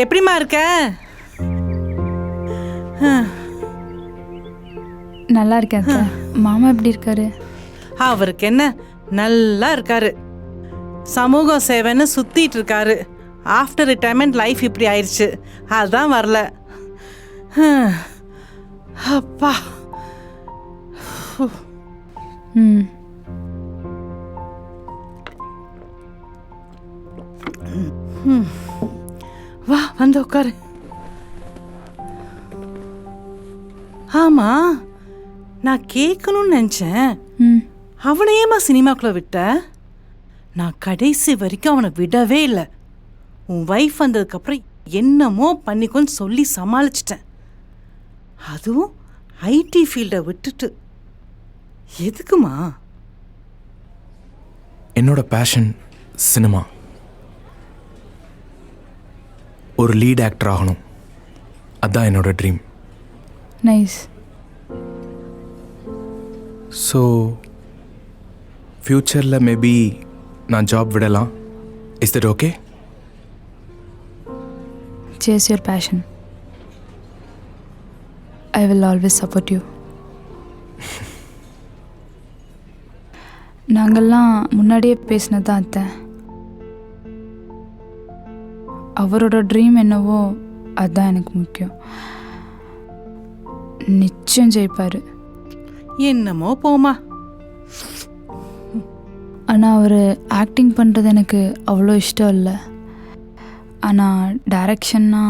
எப்படிம்மா இருக்க? நல்லா இருக்கேன் அத்தை. மாமா எப்படி இருக்காரு? அவருக்கு என்ன, நல்லா இருக்காரு. சமூக சேவைன்னு சுத்திட்டு இருக்காரு. ஆஃப்டர் ரிட்டையர்மெண்ட் லைஃப் இப்படி ஆயிடுச்சு, அதான் வரல. அப்பா. வா, வந்து உட்காரு. ஆமா, நான் கேட்கணும்னு நினைச்சேன். அவனையேமா சினிமாக்குள்ள விட்ட? நான் கடைசி வரைக்கும் அவனை விடவே இல்லை. உன் வைஃப் வந்ததுக்கப்புறம் என்னமோ பண்ணிக்கோன்னு சொல்லி சமாளிச்சிட்டேன். அதுவும் ஐடி ஃபீல்டை விட்டுட்டு. எதுக்குமா? என்னோட பேஷன் சினிமா. ஒரு லீட் ஆக்டர் ஆகணும், அதுதான் என்னோட ட்ரீம். நைஸ். ஸோ ஃப்யூச்சரில் மேபி நான் ஜாப் விடலாம். Is that okay? Chase your passion. I will always support you. நாங்கள்லாம் முன்னாடியே பேசினது தான் அத்தை. அவரோட ட்ரீம் என்னவோ அதுதான் எனக்கு முக்கியம். நிச்சயம் ஜெயிப்பார். என்னமோ போமா. ஆனால் அவர் ஆக்டிங் பண்ணுறது எனக்கு அவ்வளோ இஷ்டம் இல்லை. ஆனால் டைரக்ஷன்னா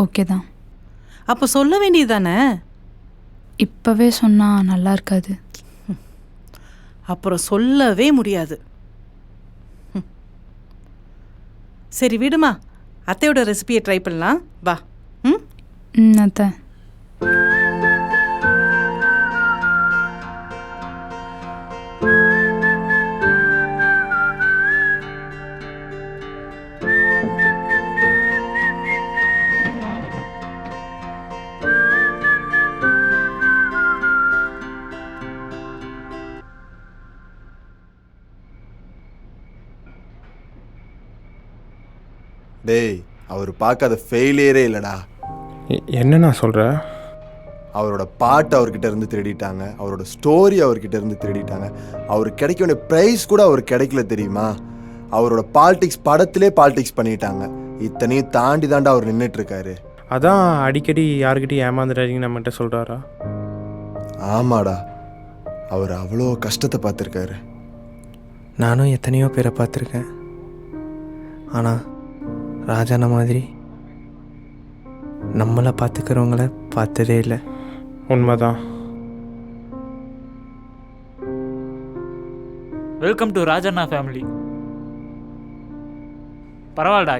ஓகே தான். அப்போ சொல்ல வேண்டியது தானே? இப்போவே சொன்னால் நல்லா இருக்காது. அப்புறம் சொல்லவே முடியாது. சரி விடுமா, அத்தையோட ரெசிபியை ட்ரை பண்ணலாம். வா. அத்தை. டேய், அவர் பார்க்காத ஃபெயிலியரே இல்லைடா. என்னண்ணா சொல்கிற? அவரோட பாட்டு அவர்கிட்ட இருந்து திருடிட்டாங்க, அவரோட ஸ்டோரி அவர்கிட்ட இருந்து திருடிட்டாங்க, அவருக்கு கிடைக்க வேண்டிய ப்ரைஸ் கூட அவருக்கு கிடைக்கல தெரியுமா? அவரோட பாலிடிக்ஸ் படத்திலே பாலிடிக்ஸ் பண்ணிட்டாங்க. இத்தனையும் தாண்டி தாண்டா அவர் நின்றுட்டு இருக்காரு. அதான் அடிக்கடி யாருக்கிட்டையும் ஏமாந்துடாதீங்க நம்மகிட்ட சொல்கிறாரா? ஆமாடா, அவர் அவ்வளோ கஷ்டத்தை பார்த்துருக்காரு. நானும் எத்தனையோ பேரை பார்த்துருக்கேன். ஆனால் ராஜான மாதிரி நம்மளை பார்த்துக்கிறவங்கள பார்த்ததே இல்லை. உண்மைதான். Welcome to Rajanna family. பரவாயில்லடா,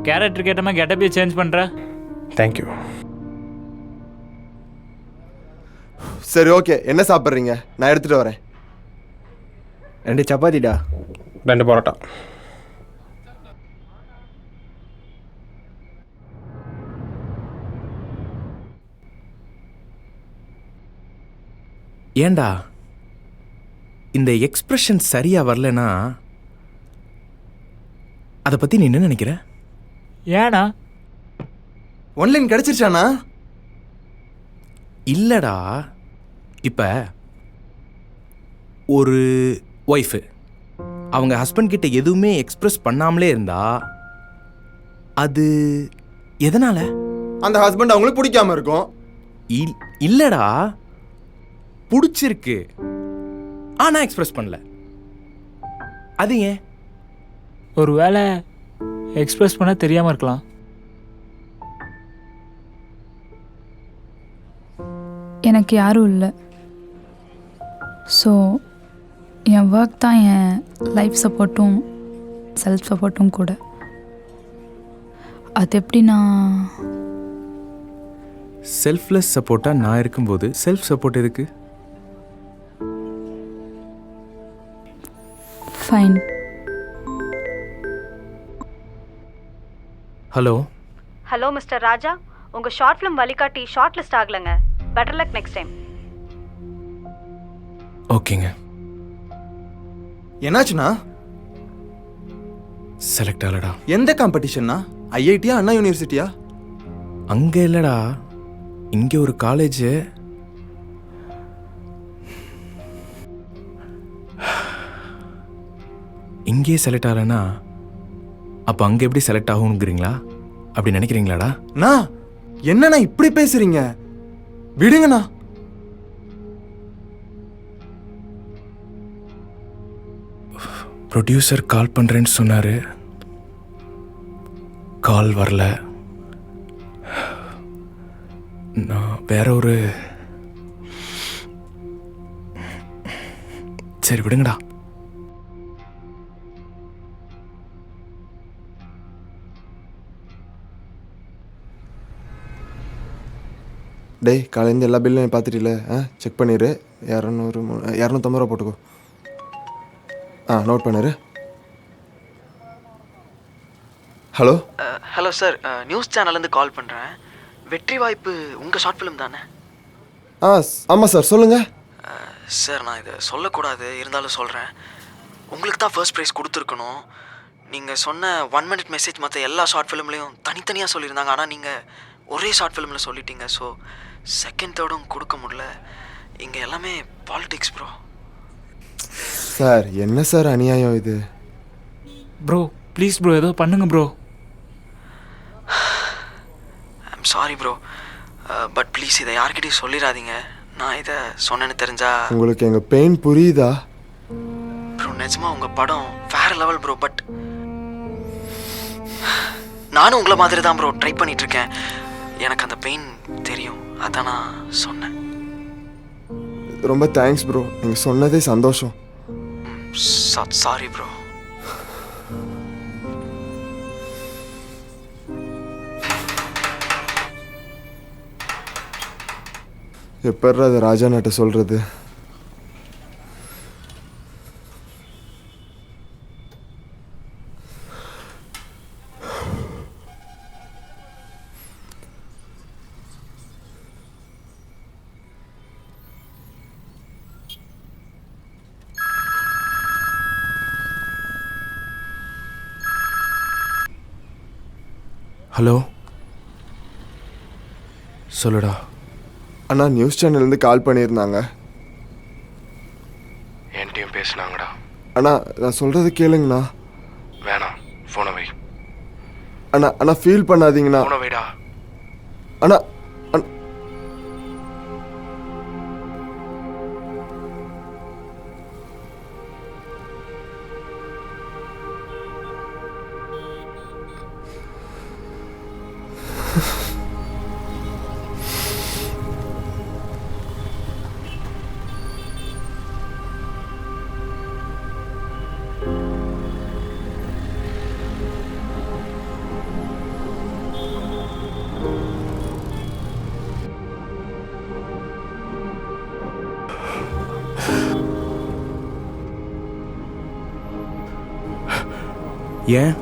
கேரக்டர் கேட்டமா கெட்டப்பே சேஞ்ச் பண்ணுற. தேங்க்யூ. சரி, ஓகே. என்ன சாப்பிட்றீங்க? நான் எடுத்துகிட்டு வரேன். 2 சப்பாத்திடா. 2 பரோட்டா. ஏண்டா இந்த எக்ஸ்பிரஷன் சரியா வரலனா அதை பற்றி நீ என்ன நினைக்கிற? ஏனா ஒன்லைன் கிடச்சிருச்சானா? இல்லைடா, இப்போ ஒரு ஒய்ஃபு அவங்க ஹஸ்பண்ட் கிட்ட எதுவுமே எக்ஸ்பிரஸ் பண்ணாமலே இருந்தா அது எதனால? அந்த ஹஸ்பண்ட் அவங்களுக்கு பிடிக்காம இருக்கும். இல்லைடா, பிடிச்சிருக்கு ஆனா எக்ஸ்பிரஸ் பண்ணல. அது ஏன்? ஒரு வேளை எக்ஸ்பிரஸ் பண்ண தெரியாமல் இருக்கலாம். எனக்கு யாரும் இல்லை. ஸோ என் ஒர்க் தான் என் லைஃப் சப்போர்ட்டும் செல்ஃப் சப்போர்ட்டும் கூட. அது எப்படி நான் செல்ஃப்லெஸ் சப்போர்ட்டாக நான் இருக்கும்போது செல்ஃப் சப்போர்ட் எதுக்கு? Fine. Hello hello mister Raja, உங்கள் ஷார்ட் ஃபிலிம் வழிகாட்டி ஷார்ட் லிஸ்ட் ஆகலைங்க. Better luck next time. ஓகேங்க. என்னாச்சுண்ணா? செலக்ட் ஆகலடா. எந்த காம்படிஷன்னா? ஐஐடியா அண்ணா யூனிவர்சிட்டியா? அங்கே இல்லைடா, இங்கே ஒரு காலேஜு. இங்கேயே செலக்ட் ஆகலைன்னா அப்போ அங்கே எப்படி செலக்ட் ஆகுங்கிறீங்களா? அப்படி நினைக்கிறீங்களாடா? அண்ணா என்னண்ணா இப்படி பேசுறீங்க? விடுங்கண்ணா. ப்ரொடியூசர் கால் பண்ணுறேன்னு சொன்னார், கால் வரல. நான் வேற ஒரு சரி விடுங்கடா. டேய் காலையிலேருந்து எல்லா பில்லும் பார்த்துட்டில? செக் பண்ணிடு. 250 ரூபா போட்டுக்கோ. நோட் பண்ணிரு. ஹலோ ஹலோ சார், நியூஸ் சேனல்லேருந்து கால் பண்ணுறேன். வெற்றி வாய்ப்பு உங்கள் ஷார்ட் ஃபிலிம் தானே? ஆமாம் சார், சொல்லுங்கள். சார் நான் இதை சொல்லக்கூடாது, இருந்தாலும் சொல்கிறேன். உங்களுக்கு தான் ஃபர்ஸ்ட் ப்ரைஸ் கொடுத்துருக்கணும். நீங்கள் சொன்ன 1 minute மெசேஜ் மற்ற எல்லா ஷார்ட் ஃபிலிம்லேயும் தனித்தனியாக சொல்லியிருந்தாங்க. ஆனால் நீங்கள் ஒரே ஷார்ட் ஃபிலிமில் சொல்லிட்டீங்க. ஸோ செகண்ட் தேர்டும் கொடுக்க முடியல. இங்கே எல்லாமே பாலிடிக்ஸ் ப்ரோ. சார் என்ன சார் அநியாயம் இது? ப்ரோ ப்ளீஸ் ப்ரோ, ஏதோ பண்ணுங்க bro. I'm sorry bro, but please இதை யார்கிட்டையும் சொல்லிடாதீங்க. நான் இதை சொன்னேன்னு தெரிஞ்சா. உங்களுக்கு எங்கள் பெயின் புரியுதா? ப்ரோ நிஜமா உங்கள் படம் வேறு லெவல் ப்ரோ. பட் நானும் உங்களை மாதிரி தான் ப்ரோ ட்ரை பண்ணிகிட்ருக்கேன். எனக்கு அந்த பெயின் தெரியும், அதான் நான் சொன்னேன். ரொம்ப தேங்க்ஸ் ப்ரோ, நீங்கள் சொன்னதே சந்தோஷம். Sorry bro. எப்பட்றா அதை ராஜா நாட்ட சொல்கிறது? ஹலோ, சொல்லுடா. அண்ணா நியூஸ் சேனல்லேருந்து கால் பண்ணியிருந்தாங்க. என்கிட்டயும் பேசுனாங்கடா. அண்ணா நான் சொல்கிறது கேளுங்கண்ணா. வேணாம், ஃபோனை வை. அண்ணா ஃபீல் பண்ணாதீங்கண்ணா. ஃபோனை வைடா. அண்ணா ஏன்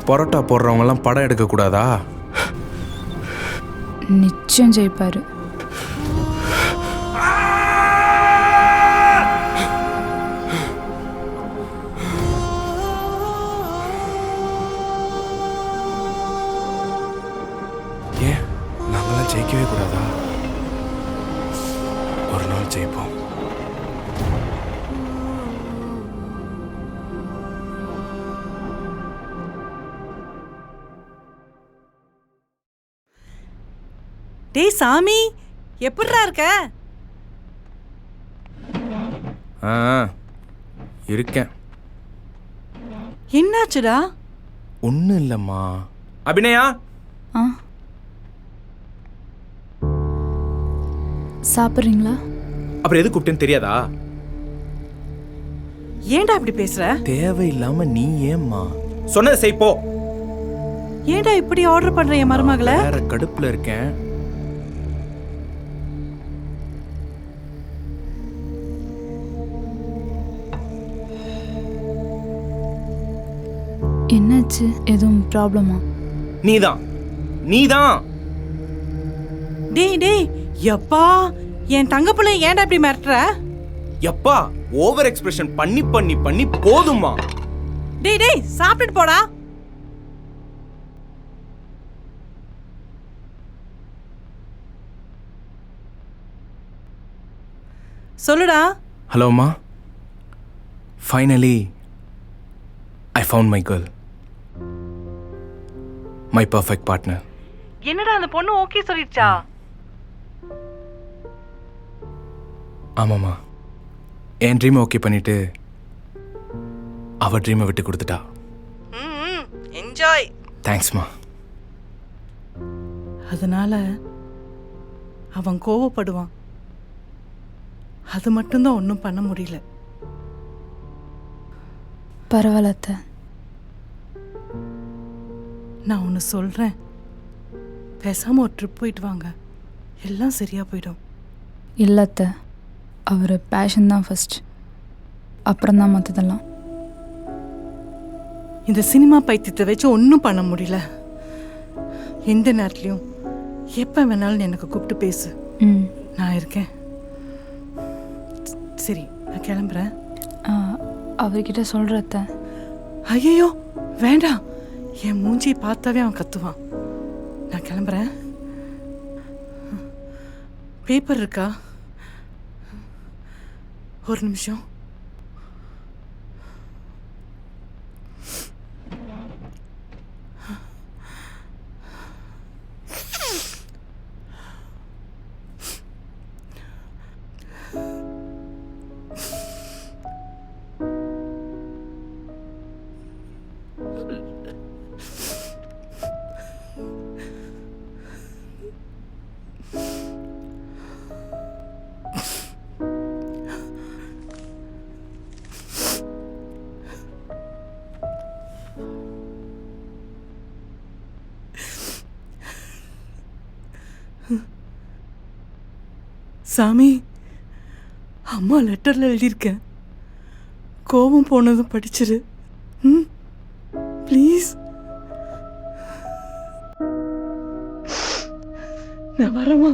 பரோட்டா போடுறவங்கலாம் படம் எடுக்கக்கூடாதா? நிச்சயம் ஜெயிப்பார். ஏன் நாங்களாம் ஜெயிக்கவே கூடாதா? ஒரு நாள் ஜெயிப்போம். டேய் சாமி, எப்படிடா இருக்க? இருக்கேன். என்னாச்சுடா? ஒன்றும் இல்லைம்மா. அபிநயா, சாப்பிட்றீங்களா? அப்புறம் எது கூப்பிட்டேன்னு தெரியாதா? ஏன்டா இப்படி பேசுற? தேவையில்லாம நீ ஏம்மா சொன்னதை செய்ப்போ. ஏன்டா இப்படி ஆர்டர் பண்ற என் மருமகளை? வேற கடுப்புல இருக்கேன். என்னாச்சு? எதுவும் ப்ராப்ளமா? நீதான். டேய் எப்பா, என் தங்கப்புள்ள ஏன்டா இப்படி மிரட்டுற? எப்பா ஓவர் எக்ஸ்பிரஷன் பண்ணி பண்ணி பண்ணி போதுமா? டேய் சாப்பிட்டுட்டு போடா. சொல்லுடா. ஹலோ அம்மா. Finally I found my girl, my perfect partner. என்னடா அந்த பொண்ணு ஓகே சொல்லிடுச்சா? ஆமாம்மா, என் ட்ரீமை ஓகே பண்ணிட்டு அவள் ட்ரீமை விட்டு கொடுத்துட்டா. என்ஜாய். தேங்க்ஸ்மா. அதனால அவன் கோவப்படுவான். அது மட்டும்தான் ஒன்றும் பண்ண முடியல. பரவாயில்ல அத்தை. நான் ஒன்று சொல்கிறேன், பேசாமல் ஒரு ட்ரிப் போயிட்டு வாங்க, எல்லாம் சரியாக போயிடும். இல்லை அத்தை, அவர் பேஷன் தான் ஃபஸ்ட், அப்புறம் தான் மற்றதெல்லாம். இந்த சினிமா பைத்தியத்தை வச்சு ஒன்றும் பண்ண முடியல. எந்த நேரத்துலையும் எப்போ வேணாலும் எனக்கு கூப்பிட்டு பேசு, ம். நான் இருக்கேன். சரி, நான் கிளம்புறேன். அவர்கிட்ட சொல்கிற அத்தை. ஐயோ வேண்டாம், என் மூஞ்சியை பார்த்தாவே அவன் கத்துவான். நான் கிளம்புறேன். பேப்பர் இருக்கா? ஒரு நிமிஷம். சாமி, அம்மா லெட்டரில் எழுதியிருக்கேன், கோபம் போனதும் படிச்சிரு. ம், ப்ளீஸ். நான் வரமா?